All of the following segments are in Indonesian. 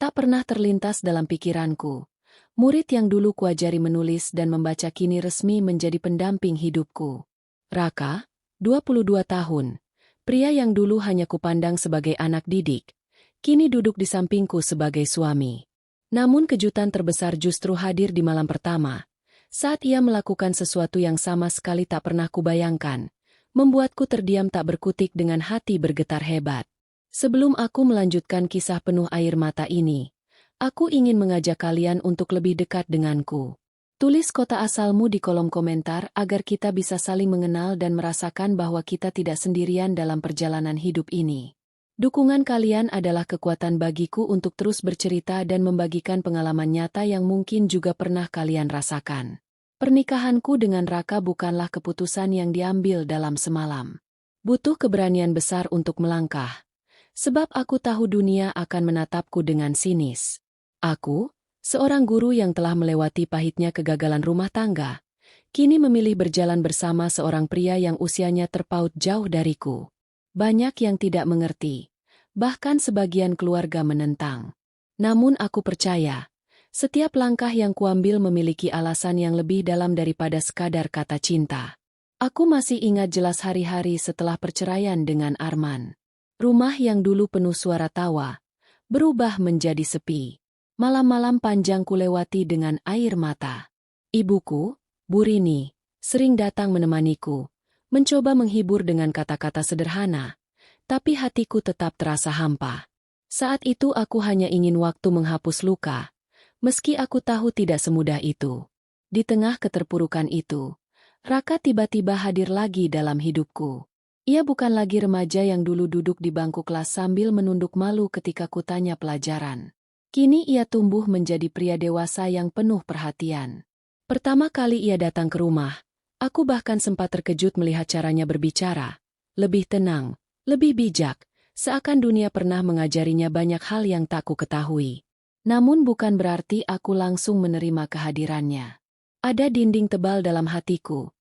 Tak pernah terlintas dalam pikiranku. Murid yang dulu kuajari menulis dan membaca kini resmi menjadi pendamping hidupku. Raka, 22 tahun. Pria yang dulu hanya kupandang sebagai anak didik, kini duduk di sampingku sebagai suami. Namun kejutan terbesar justru hadir di malam pertama, saat ia melakukan sesuatu yang sama sekali tak pernah kubayangkan, membuatku terdiam tak berkutik dengan hati bergetar hebat. Sebelum aku melanjutkan kisah penuh air mata ini, aku ingin mengajak kalian untuk lebih dekat denganku. Tulis kota asalmu di kolom komentar agar kita bisa saling mengenal dan merasakan bahwa kita tidak sendirian dalam perjalanan hidup ini. Dukungan kalian adalah kekuatan bagiku untuk terus bercerita dan membagikan pengalaman nyata yang mungkin juga pernah kalian rasakan. Pernikahanku dengan Raka bukanlah keputusan yang diambil dalam semalam. Butuh keberanian besar untuk melangkah. Sebab aku tahu dunia akan menatapku dengan sinis. Aku, seorang guru yang telah melewati pahitnya kegagalan rumah tangga, kini memilih berjalan bersama seorang pria yang usianya terpaut jauh dariku. Banyak yang tidak mengerti, bahkan sebagian keluarga menentang. Namun aku percaya, setiap langkah yang kuambil memiliki alasan yang lebih dalam daripada sekadar kata cinta. Aku masih ingat jelas hari-hari setelah perceraian dengan Arman. Rumah yang dulu penuh suara tawa, berubah menjadi sepi. Malam-malam panjang kulewati dengan air mata. Ibuku, Bu Rini, sering datang menemaniku, mencoba menghibur dengan kata-kata sederhana, tapi hatiku tetap terasa hampa. Saat itu aku hanya ingin waktu menghapus luka, meski aku tahu tidak semudah itu. Di tengah keterpurukan itu, Raka tiba-tiba hadir lagi dalam hidupku. Ia bukan lagi remaja yang dulu duduk di bangku kelas sambil menunduk malu ketika kutanya pelajaran. Kini ia tumbuh menjadi pria dewasa yang penuh perhatian. Pertama kali ia datang ke rumah, aku bahkan sempat terkejut melihat caranya berbicara. Lebih tenang, lebih bijak, seakan dunia pernah mengajarinya banyak hal yang tak ku ketahui. Namun bukan berarti aku langsung menerima kehadirannya. Ada dinding tebal dalam hatiku.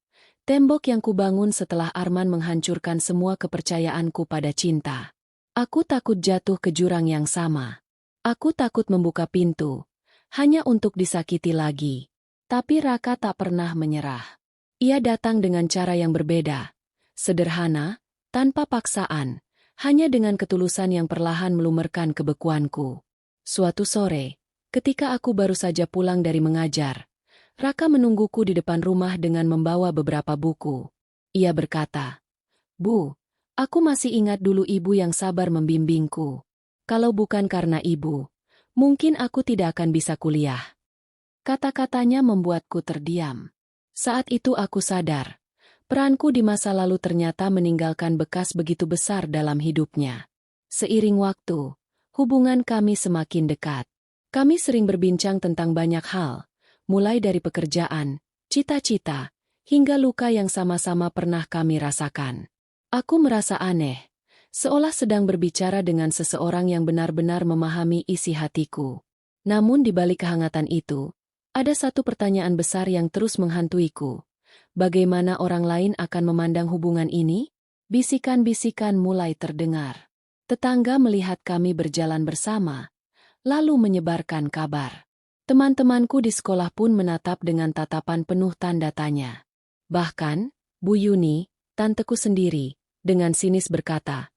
Tembok yang kubangun setelah Arman menghancurkan semua kepercayaanku pada cinta. Aku takut jatuh ke jurang yang sama. Aku takut membuka pintu, hanya untuk disakiti lagi. Tapi Raka tak pernah menyerah. Ia datang dengan cara yang berbeda. Sederhana, tanpa paksaan, hanya dengan ketulusan yang perlahan melumerkan kebekuanku. Suatu sore, ketika aku baru saja pulang dari mengajar, Raka menungguku di depan rumah dengan membawa beberapa buku. Ia berkata, "Bu, aku masih ingat dulu ibu yang sabar membimbingku. Kalau bukan karena ibu, mungkin aku tidak akan bisa kuliah." Kata-katanya membuatku terdiam. Saat itu aku sadar, peranku di masa lalu ternyata meninggalkan bekas begitu besar dalam hidupnya. Seiring waktu, hubungan kami semakin dekat. Kami sering berbincang tentang banyak hal, mulai dari pekerjaan, cita-cita, hingga luka yang sama-sama pernah kami rasakan. Aku merasa aneh, seolah sedang berbicara dengan seseorang yang benar-benar memahami isi hatiku. Namun di balik kehangatan itu, ada satu pertanyaan besar yang terus menghantuiku. Bagaimana orang lain akan memandang hubungan ini? Bisikan-bisikan mulai terdengar. Tetangga melihat kami berjalan bersama, lalu menyebarkan kabar. Teman-temanku di sekolah pun menatap dengan tatapan penuh tanda tanya. Bahkan, Bu Yuni, tanteku sendiri, dengan sinis berkata,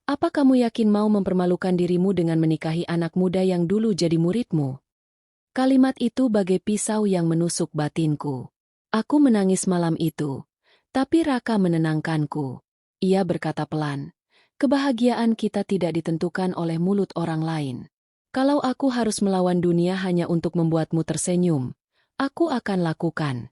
"Apa kamu yakin mau mempermalukan dirimu dengan menikahi anak muda yang dulu jadi muridmu?" Kalimat itu bagai pisau yang menusuk batinku. Aku menangis malam itu, tapi Raka menenangkanku. Ia berkata pelan, "Kebahagiaan kita tidak ditentukan oleh mulut orang lain. Kalau aku harus melawan dunia hanya untuk membuatmu tersenyum, aku akan lakukan."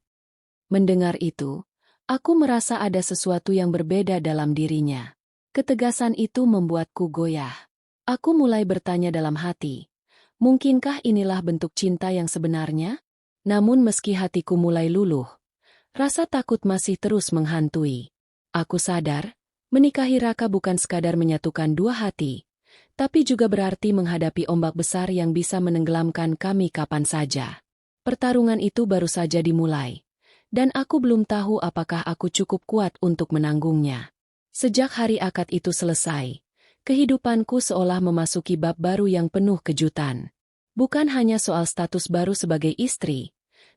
Mendengar itu, aku merasa ada sesuatu yang berbeda dalam dirinya. Ketegasan itu membuatku goyah. Aku mulai bertanya dalam hati, mungkinkah inilah bentuk cinta yang sebenarnya? Namun meski hatiku mulai luluh, rasa takut masih terus menghantui. Aku sadar, menikahi Raka bukan sekadar menyatukan dua hati, tapi juga berarti menghadapi ombak besar yang bisa menenggelamkan kami kapan saja. Pertarungan itu baru saja dimulai, dan aku belum tahu apakah aku cukup kuat untuk menanggungnya. Sejak hari akad itu selesai, kehidupanku seolah memasuki bab baru yang penuh kejutan. Bukan hanya soal status baru sebagai istri,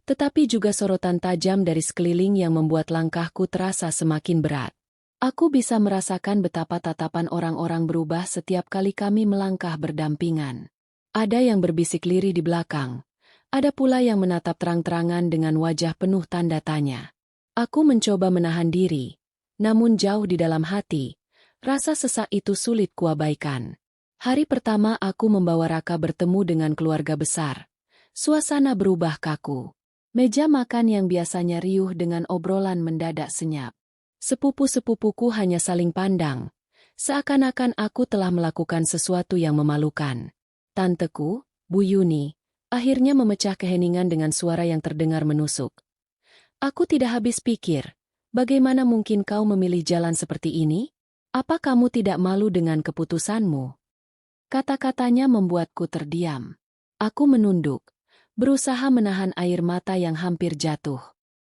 tetapi juga sorotan tajam dari sekeliling yang membuat langkahku terasa semakin berat. Aku bisa merasakan betapa tatapan orang-orang berubah setiap kali kami melangkah berdampingan. Ada yang berbisik lirih di belakang, ada pula yang menatap terang-terangan dengan wajah penuh tanda tanya. Aku mencoba menahan diri, namun jauh di dalam hati, rasa sesak itu sulit kuabaikan. Hari pertama aku membawa Raka bertemu dengan keluarga besar. Suasana berubah kaku. Meja makan yang biasanya riuh dengan obrolan mendadak senyap. Sepupu-sepupuku hanya saling pandang, seakan-akan aku telah melakukan sesuatu yang memalukan. Tanteku, Bu Yuni, akhirnya memecah keheningan dengan suara yang terdengar menusuk. Aku tidak habis pikir, bagaimana mungkin kau memilih jalan seperti ini? Apa kamu tidak malu dengan keputusanmu? Kata-katanya membuatku terdiam. Aku menunduk, berusaha menahan air mata yang hampir jatuh.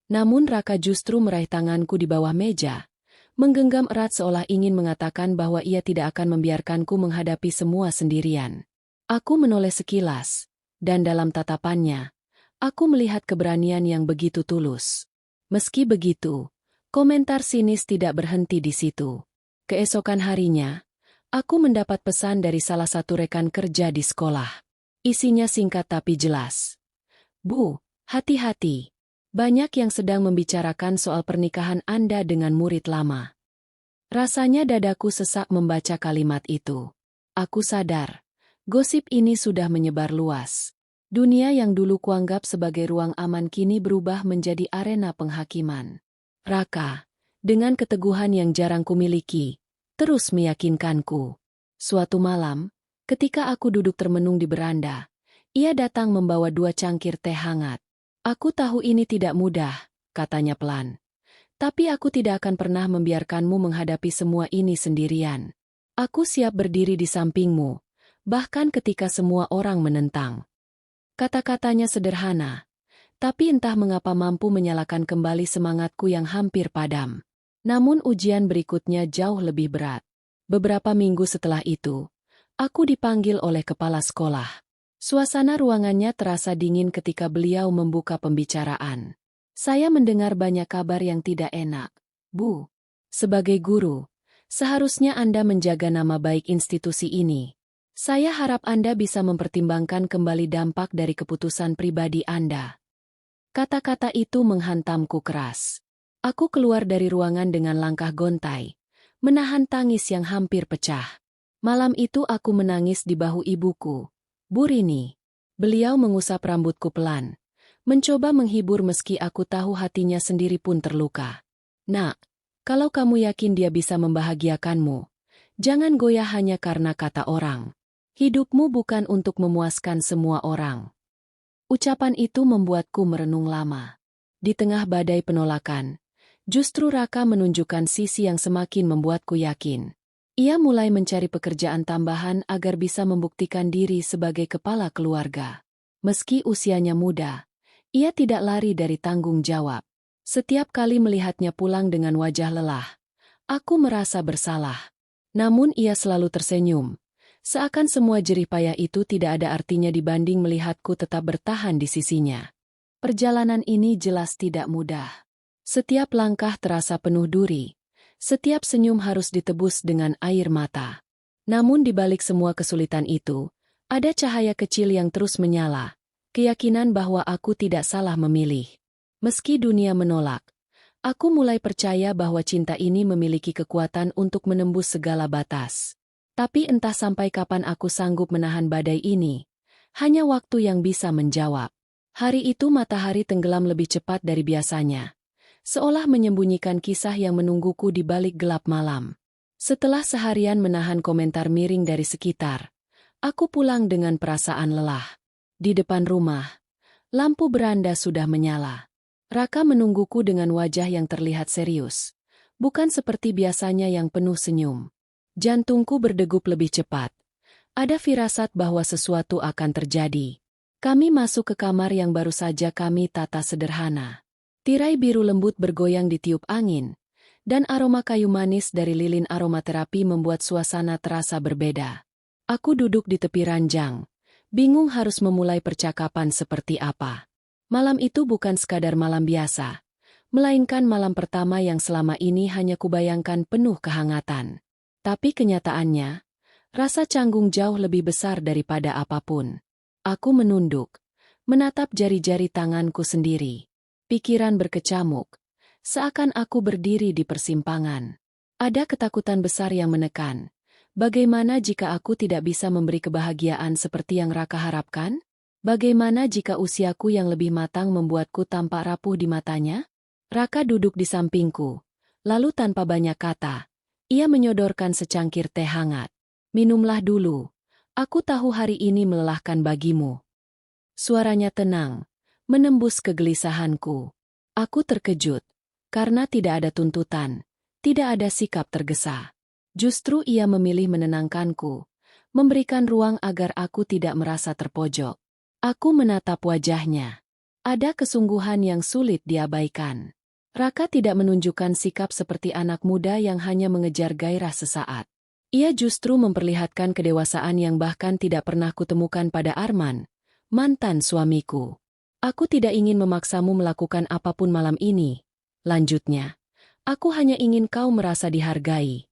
Namun Raka justru meraih tanganku di bawah meja, menggenggam erat seolah ingin mengatakan bahwa ia tidak akan membiarkanku menghadapi semua sendirian. Aku menoleh sekilas, dan dalam tatapannya, aku melihat keberanian yang begitu tulus. Meski begitu, komentar sinis tidak berhenti di situ. Keesokan harinya, aku mendapat pesan dari salah satu rekan kerja di sekolah. Isinya singkat tapi jelas. Bu, hati-hati. Banyak yang sedang membicarakan soal pernikahan Anda dengan murid lama. Rasanya dadaku sesak membaca kalimat itu. Aku sadar, gosip ini sudah menyebar luas. Dunia yang dulu kuanggap sebagai ruang aman kini berubah menjadi arena penghakiman. Raka, dengan keteguhan yang jarang kumiliki, terus meyakinkanku. Suatu malam, ketika aku duduk termenung di beranda, ia datang membawa 2 cangkir teh hangat. Aku tahu ini tidak mudah, katanya pelan. Tapi aku tidak akan pernah membiarkanmu menghadapi semua ini sendirian. Aku siap berdiri di sampingmu, bahkan ketika semua orang menentang. Kata-katanya sederhana, tapi entah mengapa mampu menyalakan kembali semangatku yang hampir padam. Namun ujian berikutnya jauh lebih berat. Beberapa minggu setelah itu, aku dipanggil oleh kepala sekolah. Suasana ruangannya terasa dingin ketika beliau membuka pembicaraan. Saya mendengar banyak kabar yang tidak enak. Bu, sebagai guru, seharusnya Anda menjaga nama baik institusi ini. Saya harap Anda bisa mempertimbangkan kembali dampak dari keputusan pribadi Anda. Kata-kata itu menghantamku keras. Aku keluar dari ruangan dengan langkah gontai, menahan tangis yang hampir pecah. Malam itu aku menangis di bahu ibuku. Bu Rini. Beliau mengusap rambutku pelan, mencoba menghibur meski aku tahu hatinya sendiri pun terluka. Nak, kalau kamu yakin dia bisa membahagiakanmu, jangan goyah hanya karena kata orang. Hidupmu bukan untuk memuaskan semua orang. Ucapan itu membuatku merenung lama. Di tengah badai penolakan, justru Raka menunjukkan sisi yang semakin membuatku yakin. Ia mulai mencari pekerjaan tambahan agar bisa membuktikan diri sebagai kepala keluarga. Meski usianya muda, ia tidak lari dari tanggung jawab. Setiap kali melihatnya pulang dengan wajah lelah, aku merasa bersalah. Namun ia selalu tersenyum, seakan semua jerih payah itu tidak ada artinya dibanding melihatku tetap bertahan di sisinya. Perjalanan ini jelas tidak mudah. Setiap langkah terasa penuh duri. Setiap senyum harus ditebus dengan air mata. Namun di balik semua kesulitan itu, ada cahaya kecil yang terus menyala, keyakinan bahwa aku tidak salah memilih. Meski dunia menolak, aku mulai percaya bahwa cinta ini memiliki kekuatan untuk menembus segala batas. Tapi entah sampai kapan aku sanggup menahan badai ini, hanya waktu yang bisa menjawab. Hari itu matahari tenggelam lebih cepat dari biasanya, seolah menyembunyikan kisah yang menungguku di balik gelap malam. Setelah seharian menahan komentar miring dari sekitar, aku pulang dengan perasaan lelah. Di depan rumah, lampu beranda sudah menyala. Raka menungguku dengan wajah yang terlihat serius, bukan seperti biasanya yang penuh senyum. Jantungku berdegup lebih cepat. Ada firasat bahwa sesuatu akan terjadi. Kami masuk ke kamar yang baru saja kami tata sederhana. Tirai biru lembut bergoyang ditiup angin, dan aroma kayu manis dari lilin aromaterapi membuat suasana terasa berbeda. Aku duduk di tepi ranjang, Bingung harus memulai percakapan seperti apa. Malam itu bukan sekadar malam biasa, melainkan malam pertama yang selama ini hanya kubayangkan penuh kehangatan. Tapi kenyataannya, rasa canggung jauh lebih besar daripada apapun. Aku menunduk, menatap jari-jari tanganku sendiri. Pikiran berkecamuk, seakan aku berdiri di persimpangan. Ada ketakutan besar yang menekan. Bagaimana jika aku tidak bisa memberi kebahagiaan seperti yang Raka harapkan? Bagaimana jika usiaku yang lebih matang membuatku tampak rapuh di matanya? Raka duduk di sampingku. Lalu tanpa banyak kata, ia menyodorkan secangkir teh hangat. Minumlah dulu. Aku tahu hari ini melelahkan bagimu. Suaranya tenang, menembus kegelisahanku. Aku terkejut, karena tidak ada tuntutan, tidak ada sikap tergesa. Justru ia memilih menenangkanku, memberikan ruang agar aku tidak merasa terpojok. Aku menatap wajahnya. Ada kesungguhan yang sulit diabaikan. Raka tidak menunjukkan sikap seperti anak muda yang hanya mengejar gairah sesaat. Ia justru memperlihatkan kedewasaan yang bahkan tidak pernah kutemukan pada Arman, mantan suamiku. Aku tidak ingin memaksamu melakukan apapun malam ini. Lanjutnya, aku hanya ingin kau merasa dihargai.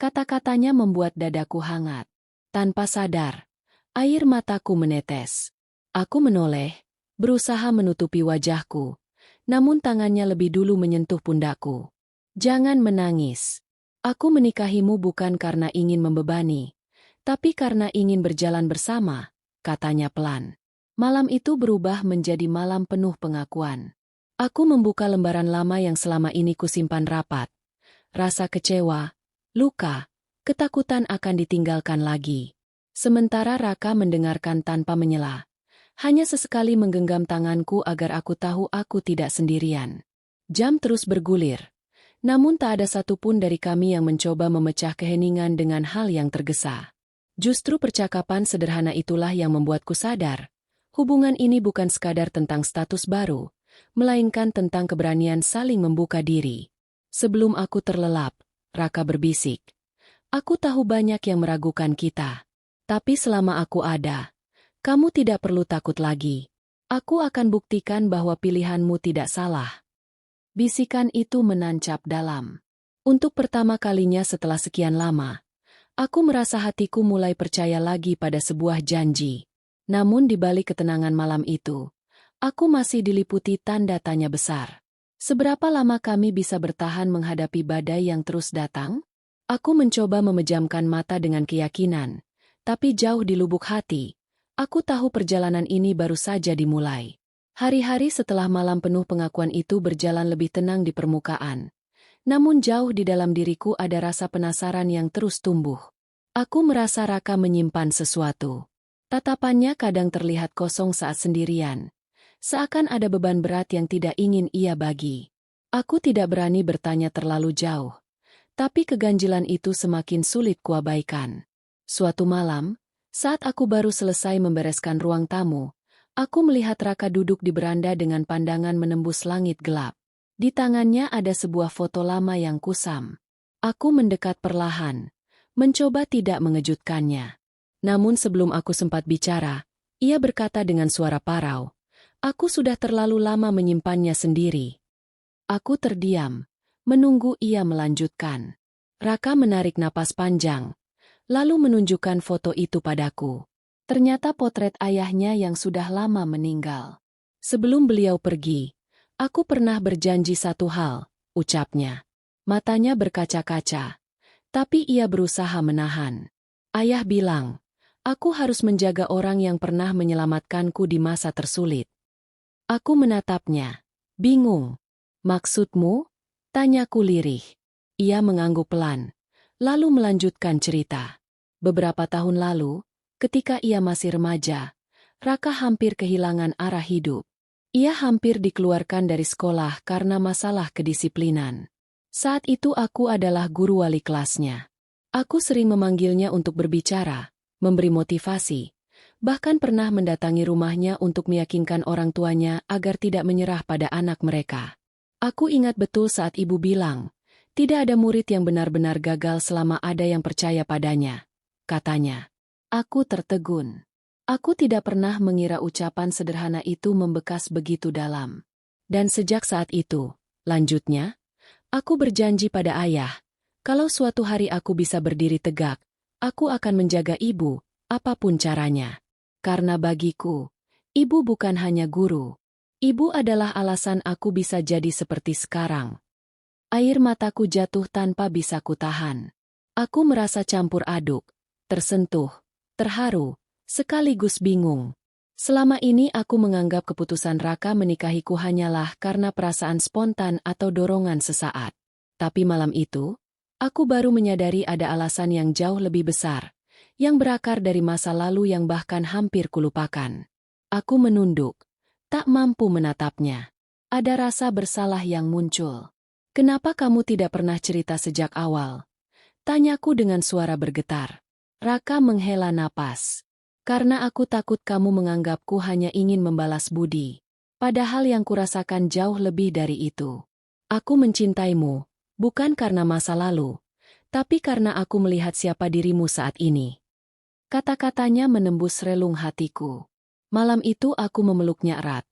Kata-katanya membuat dadaku hangat. Tanpa sadar, air mataku menetes. Aku menoleh, berusaha menutupi wajahku, namun tangannya lebih dulu menyentuh pundakku. Jangan menangis. Aku menikahimu bukan karena ingin membebani, tapi karena ingin berjalan bersama, katanya pelan. Malam itu berubah menjadi malam penuh pengakuan. Aku membuka lembaran lama yang selama ini kusimpan rapat. Rasa kecewa, luka, ketakutan akan ditinggalkan lagi. Sementara Raka mendengarkan tanpa menyela. Hanya sesekali menggenggam tanganku agar aku tahu aku tidak sendirian. Jam terus bergulir. Namun tak ada satupun dari kami yang mencoba memecah keheningan dengan hal yang tergesa. Justru percakapan sederhana itulah yang membuatku sadar. Hubungan ini bukan sekadar tentang status baru, melainkan tentang keberanian saling membuka diri. Sebelum aku terlelap, Raka berbisik. Aku tahu banyak yang meragukan kita. Tapi selama aku ada, kamu tidak perlu takut lagi. Aku akan buktikan bahwa pilihanmu tidak salah. Bisikan itu menancap dalam. Untuk pertama kalinya setelah sekian lama, aku merasa hatiku mulai percaya lagi pada sebuah janji. Namun di balik ketenangan malam itu, aku masih diliputi tanda tanya besar. Seberapa lama kami bisa bertahan menghadapi badai yang terus datang? Aku mencoba memejamkan mata dengan keyakinan, tapi jauh di lubuk hati, aku tahu perjalanan ini baru saja dimulai. Hari-hari setelah malam penuh pengakuan itu berjalan lebih tenang di permukaan. Namun jauh di dalam diriku ada rasa penasaran yang terus tumbuh. Aku merasa Raka menyimpan sesuatu. Tatapannya kadang terlihat kosong saat sendirian. Seakan ada beban berat yang tidak ingin ia bagi. Aku tidak berani bertanya terlalu jauh. Tapi keganjilan itu semakin sulit kuabaikan. Suatu malam, saat aku baru selesai membereskan ruang tamu, aku melihat Raka duduk di beranda dengan pandangan menembus langit gelap. Di tangannya ada sebuah foto lama yang kusam. Aku mendekat perlahan, mencoba tidak mengejutkannya. Namun sebelum aku sempat bicara, ia berkata dengan suara parau, "Aku sudah terlalu lama menyimpannya sendiri." Aku terdiam, menunggu ia melanjutkan. Raka menarik napas panjang, lalu menunjukkan foto itu padaku. Ternyata potret ayahnya yang sudah lama meninggal. Sebelum beliau pergi, aku pernah berjanji satu hal, ucapnya. Matanya berkaca-kaca, tapi ia berusaha menahan. Ayah bilang, aku harus menjaga orang yang pernah menyelamatkanku di masa tersulit. Aku menatapnya, bingung. Maksudmu? Tanyaku lirih. Ia mengangguk pelan, lalu melanjutkan cerita. Beberapa tahun lalu, ketika ia masih remaja, Raka hampir kehilangan arah hidup. Ia hampir dikeluarkan dari sekolah karena masalah kedisiplinan. Saat itu aku adalah guru wali kelasnya. Aku sering memanggilnya untuk berbicara, memberi motivasi, bahkan pernah mendatangi rumahnya untuk meyakinkan orang tuanya agar tidak menyerah pada anak mereka. Aku ingat betul saat ibu bilang, tidak ada murid yang benar-benar gagal selama ada yang percaya padanya. Katanya. Aku tertegun. Aku tidak pernah mengira ucapan sederhana itu membekas begitu dalam. Dan sejak saat itu, lanjutnya, aku berjanji pada ayah, kalau suatu hari aku bisa berdiri tegak, aku akan menjaga ibu, apapun caranya. Karena bagiku, ibu bukan hanya guru. Ibu adalah alasan aku bisa jadi seperti sekarang. Air mataku jatuh tanpa bisa kutahan. Aku merasa campur aduk, tersentuh, terharu, sekaligus bingung. Selama ini aku menganggap keputusan Raka menikahiku hanyalah karena perasaan spontan atau dorongan sesaat. Tapi malam itu, aku baru menyadari ada alasan yang jauh lebih besar, yang berakar dari masa lalu yang bahkan hampir kulupakan. Aku menunduk, tak mampu menatapnya. Ada rasa bersalah yang muncul. "Kenapa kamu tidak pernah cerita sejak awal?" tanyaku dengan suara bergetar. Raka menghela napas. "Karena aku takut kamu menganggapku hanya ingin membalas budi. Padahal yang kurasakan jauh lebih dari itu. Aku mencintaimu, bukan karena masa lalu, tapi karena aku melihat siapa dirimu saat ini." Kata-katanya menembus relung hatiku. Malam itu aku memeluknya erat,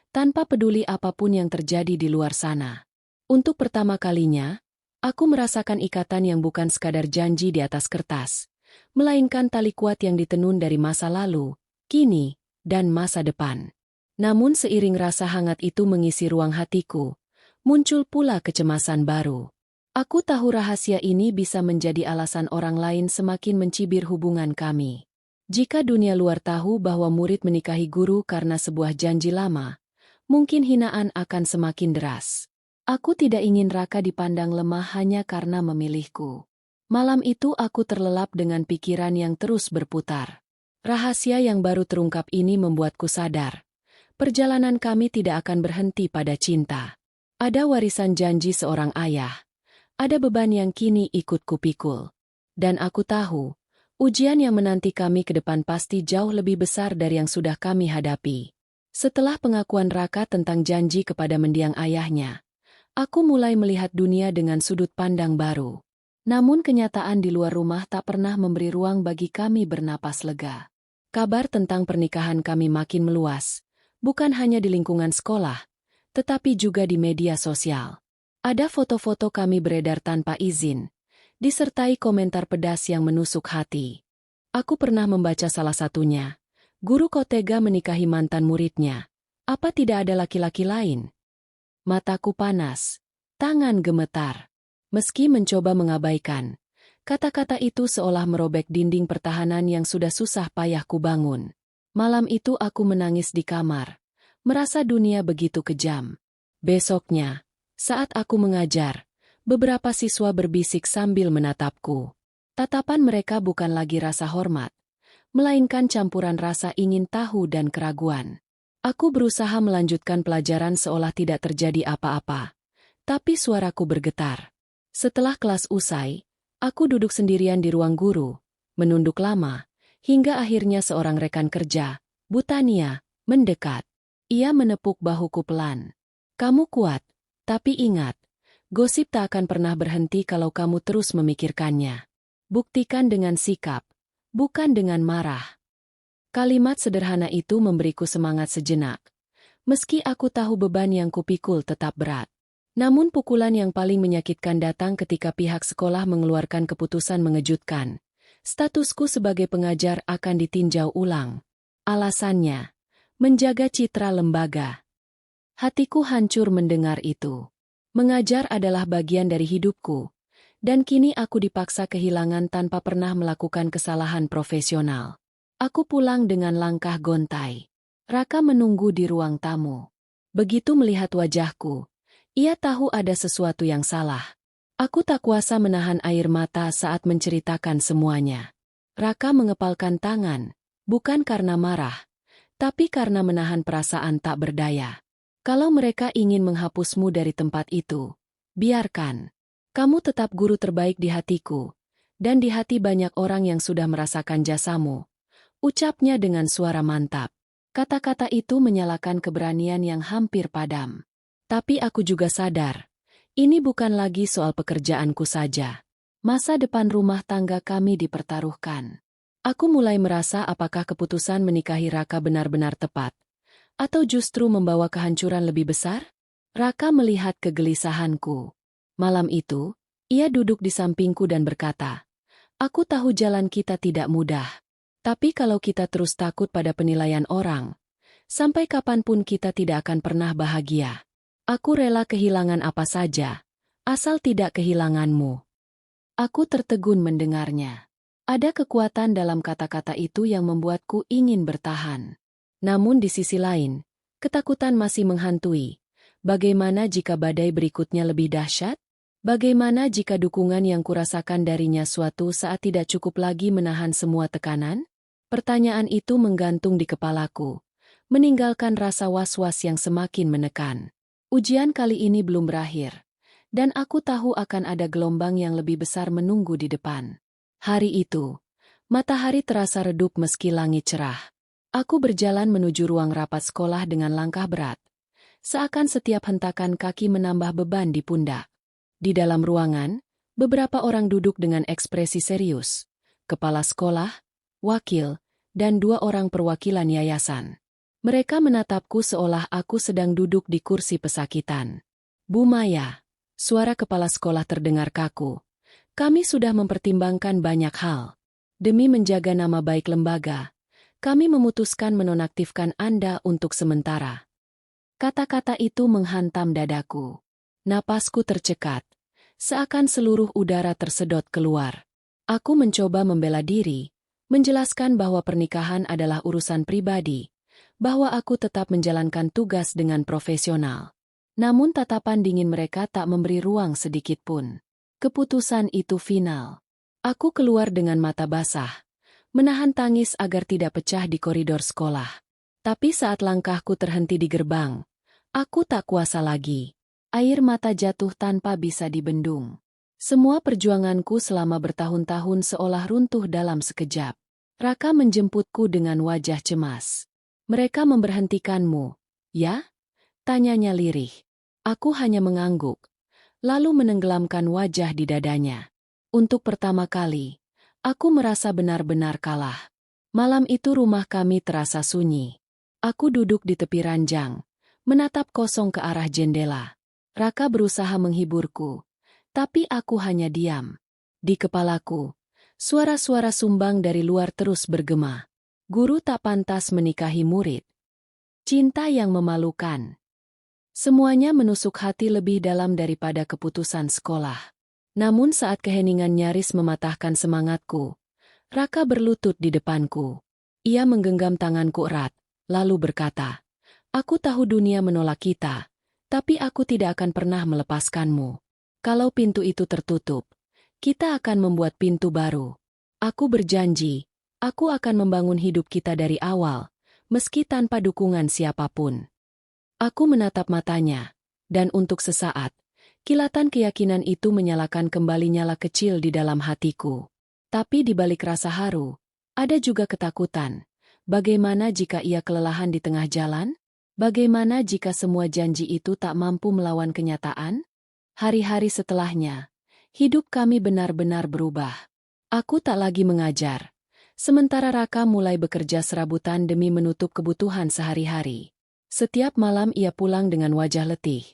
tanpa peduli apapun yang terjadi di luar sana. Untuk pertama kalinya, aku merasakan ikatan yang bukan sekadar janji di atas kertas, melainkan tali kuat yang ditenun dari masa lalu, kini, dan masa depan. Namun seiring rasa hangat itu mengisi ruang hatiku, muncul pula kecemasan baru. Aku tahu rahasia ini bisa menjadi alasan orang lain semakin mencibir hubungan kami. Jika dunia luar tahu bahwa murid menikahi guru karena sebuah janji lama, mungkin hinaan akan semakin deras. Aku tidak ingin Raka dipandang lemah hanya karena memilihku. Malam itu aku terlelap dengan pikiran yang terus berputar. Rahasia yang baru terungkap ini membuatku sadar. Perjalanan kami tidak akan berhenti pada cinta. Ada warisan janji seorang ayah. Ada beban yang kini ikut kupikul. Dan aku tahu, ujian yang menanti kami ke depan pasti jauh lebih besar dari yang sudah kami hadapi. Setelah pengakuan Raka tentang janji kepada mendiang ayahnya, aku mulai melihat dunia dengan sudut pandang baru. Namun kenyataan di luar rumah tak pernah memberi ruang bagi kami bernapas lega. Kabar tentang pernikahan kami makin meluas, bukan hanya di lingkungan sekolah, tetapi juga di media sosial. Ada foto-foto kami beredar tanpa izin, disertai komentar pedas yang menusuk hati. Aku pernah membaca salah satunya. "Guru kok tega menikahi mantan muridnya? Apa tidak ada laki-laki lain?" Mataku panas, tangan gemetar. Meski mencoba mengabaikan, kata-kata itu seolah merobek dinding pertahanan yang sudah susah payah kubangun. Malam itu aku menangis di kamar, merasa dunia begitu kejam. Besoknya, saat aku mengajar, beberapa siswa berbisik sambil menatapku. Tatapan mereka bukan lagi rasa hormat, melainkan campuran rasa ingin tahu dan keraguan. Aku berusaha melanjutkan pelajaran seolah tidak terjadi apa-apa. Tapi suaraku bergetar. Setelah kelas usai, aku duduk sendirian di ruang guru, menunduk lama, hingga akhirnya seorang rekan kerja, Bu Tania, mendekat. Ia menepuk bahuku pelan. "Kamu kuat, tapi ingat, gosip tak akan pernah berhenti kalau kamu terus memikirkannya. Buktikan dengan sikap, bukan dengan marah." Kalimat sederhana itu memberiku semangat sejenak. Meski aku tahu beban yang kupikul tetap berat. Namun pukulan yang paling menyakitkan datang ketika pihak sekolah mengeluarkan keputusan mengejutkan. Statusku sebagai pengajar akan ditinjau ulang. Alasannya, menjaga citra lembaga. Hatiku hancur mendengar itu. Mengajar adalah bagian dari hidupku, dan kini aku dipaksa kehilangan tanpa pernah melakukan kesalahan profesional. Aku pulang dengan langkah gontai. Raka menunggu di ruang tamu. Begitu melihat wajahku, ia tahu ada sesuatu yang salah. Aku tak kuasa menahan air mata saat menceritakan semuanya. Raka mengepalkan tangan, bukan karena marah, tapi karena menahan perasaan tak berdaya. "Kalau mereka ingin menghapusmu dari tempat itu, biarkan. Kamu tetap guru terbaik di hatiku, dan di hati banyak orang yang sudah merasakan jasamu," ucapnya dengan suara mantap. Kata-kata itu menyalakan keberanian yang hampir padam. Tapi aku juga sadar, ini bukan lagi soal pekerjaanku saja. Masa depan rumah tangga kami dipertaruhkan. Aku mulai merasa apakah keputusan menikahi Raka benar-benar tepat, atau justru membawa kehancuran lebih besar? Raka melihat kegelisahanku. Malam itu, ia duduk di sampingku dan berkata, "Aku tahu jalan kita tidak mudah. Tapi kalau kita terus takut pada penilaian orang, sampai kapanpun kita tidak akan pernah bahagia. Aku rela kehilangan apa saja, asal tidak kehilanganmu." Aku tertegun mendengarnya. Ada kekuatan dalam kata-kata itu yang membuatku ingin bertahan. Namun di sisi lain, ketakutan masih menghantui. Bagaimana jika badai berikutnya lebih dahsyat? Bagaimana jika dukungan yang kurasakan darinya suatu saat tidak cukup lagi menahan semua tekanan? Pertanyaan itu menggantung di kepalaku, meninggalkan rasa was-was yang semakin menekan. Ujian kali ini belum berakhir, dan aku tahu akan ada gelombang yang lebih besar menunggu di depan. Hari itu, matahari terasa redup meski langit cerah. Aku berjalan menuju ruang rapat sekolah dengan langkah berat, seakan setiap hentakan kaki menambah beban di pundak. Di dalam ruangan, beberapa orang duduk dengan ekspresi serius. Kepala sekolah, wakil, dan 2 orang perwakilan yayasan. Mereka menatapku seolah aku sedang duduk di kursi pesakitan. "Bu Maya," suara kepala sekolah terdengar kaku. "Kami sudah mempertimbangkan banyak hal. Demi menjaga nama baik lembaga, kami memutuskan menonaktifkan Anda untuk sementara." Kata-kata itu menghantam dadaku. Napasku tercekat, seakan seluruh udara tersedot keluar. Aku mencoba membela diri, menjelaskan bahwa pernikahan adalah urusan pribadi, bahwa aku tetap menjalankan tugas dengan profesional. Namun tatapan dingin mereka tak memberi ruang sedikit pun. Keputusan itu final. Aku keluar dengan mata basah, menahan tangis agar tidak pecah di koridor sekolah. Tapi saat langkahku terhenti di gerbang, aku tak kuasa lagi. Air mata jatuh tanpa bisa dibendung. Semua perjuanganku selama bertahun-tahun seolah runtuh dalam sekejap. Raka menjemputku dengan wajah cemas. "Mereka memberhentikanmu, ya?" tanyanya lirih. Aku hanya mengangguk, lalu menenggelamkan wajah di dadanya. Untuk pertama kali, aku merasa benar-benar kalah. Malam itu rumah kami terasa sunyi. Aku duduk di tepi ranjang, menatap kosong ke arah jendela. Raka berusaha menghiburku, tapi aku hanya diam. Di kepalaku, suara-suara sumbang dari luar terus bergema. Guru tak pantas menikahi murid. Cinta yang memalukan. Semuanya menusuk hati lebih dalam daripada keputusan sekolah. Namun saat keheningan nyaris mematahkan semangatku, Raka berlutut di depanku. Ia menggenggam tanganku erat, lalu berkata, "Aku tahu dunia menolak kita, tapi aku tidak akan pernah melepaskanmu. Kalau pintu itu tertutup, kita akan membuat pintu baru. Aku berjanji, aku akan membangun hidup kita dari awal, meski tanpa dukungan siapapun." Aku menatap matanya, dan untuk sesaat, kilatan keyakinan itu menyalakan kembali nyala kecil di dalam hatiku. Tapi di balik rasa haru, ada juga ketakutan. Bagaimana jika ia kelelahan di tengah jalan? Bagaimana jika semua janji itu tak mampu melawan kenyataan? Hari-hari setelahnya, hidup kami benar-benar berubah. Aku tak lagi mengajar, sementara Raka mulai bekerja serabutan demi menutup kebutuhan sehari-hari. Setiap malam ia pulang dengan wajah letih,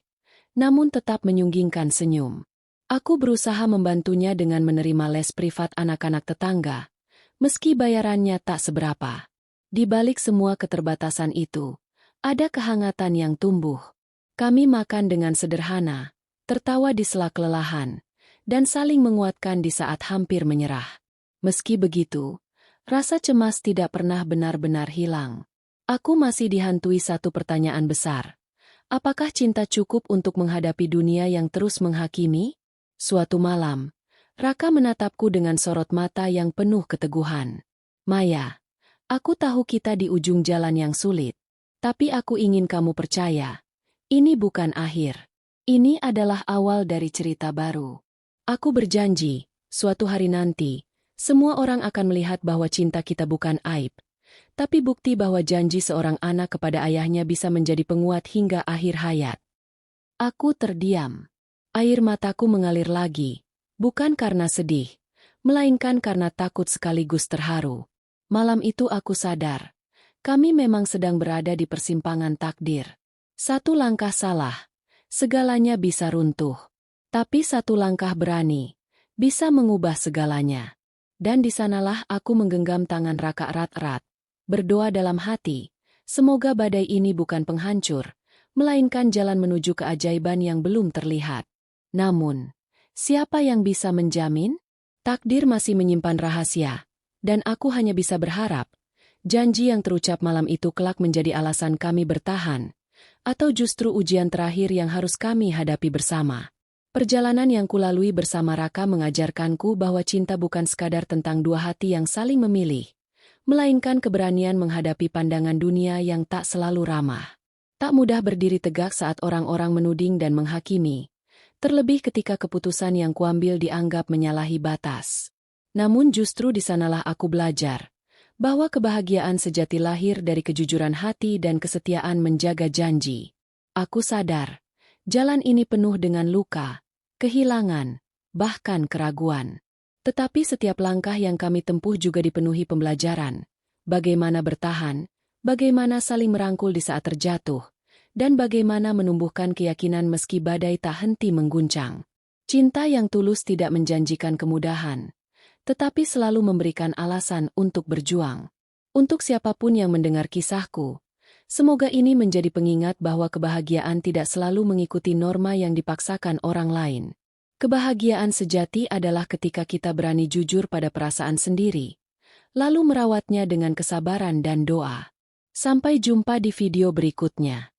namun tetap menyunggingkan senyum. Aku berusaha membantunya dengan menerima les privat anak-anak tetangga, meski bayarannya tak seberapa. Di balik semua keterbatasan itu, ada kehangatan yang tumbuh. Kami makan dengan sederhana, tertawa di sela kelelahan, dan saling menguatkan di saat hampir menyerah. Meski begitu, rasa cemas tidak pernah benar-benar hilang. Aku masih dihantui satu pertanyaan besar. Apakah cinta cukup untuk menghadapi dunia yang terus menghakimi? Suatu malam, Raka menatapku dengan sorot mata yang penuh keteguhan. "Maya, aku tahu kita di ujung jalan yang sulit, tapi aku ingin kamu percaya. Ini bukan akhir. Ini adalah awal dari cerita baru. Aku berjanji, suatu hari nanti, semua orang akan melihat bahwa cinta kita bukan aib, tapi bukti bahwa janji seorang anak kepada ayahnya bisa menjadi penguat hingga akhir hayat." Aku terdiam. Air mataku mengalir lagi, bukan karena sedih, melainkan karena takut sekaligus terharu. Malam itu aku sadar, kami memang sedang berada di persimpangan takdir. Satu langkah salah, segalanya bisa runtuh. Tapi satu langkah berani, bisa mengubah segalanya. Dan di sanalah aku menggenggam tangan Raka erat-erat, berdoa dalam hati, semoga badai ini bukan penghancur, melainkan jalan menuju keajaiban yang belum terlihat. Namun, siapa yang bisa menjamin? Takdir masih menyimpan rahasia, dan aku hanya bisa berharap, janji yang terucap malam itu kelak menjadi alasan kami bertahan, atau justru ujian terakhir yang harus kami hadapi bersama. Perjalanan yang kulalui bersama Raka mengajarkanku bahwa cinta bukan sekadar tentang dua hati yang saling memilih, melainkan keberanian menghadapi pandangan dunia yang tak selalu ramah. Tak mudah berdiri tegak saat orang-orang menuding dan menghakimi, terlebih ketika keputusan yang kuambil dianggap menyalahi batas. Namun justru di sanalah aku belajar bahwa kebahagiaan sejati lahir dari kejujuran hati dan kesetiaan menjaga janji. Aku sadar, jalan ini penuh dengan luka, kehilangan, bahkan keraguan. Tetapi setiap langkah yang kami tempuh juga dipenuhi pembelajaran. Bagaimana bertahan, bagaimana saling merangkul di saat terjatuh, dan bagaimana menumbuhkan keyakinan meski badai tak henti mengguncang. Cinta yang tulus tidak menjanjikan kemudahan, tetapi selalu memberikan alasan untuk berjuang. Untuk siapapun yang mendengar kisahku, semoga ini menjadi pengingat bahwa kebahagiaan tidak selalu mengikuti norma yang dipaksakan orang lain. Kebahagiaan sejati adalah ketika kita berani jujur pada perasaan sendiri, lalu merawatnya dengan kesabaran dan doa. Sampai jumpa di video berikutnya.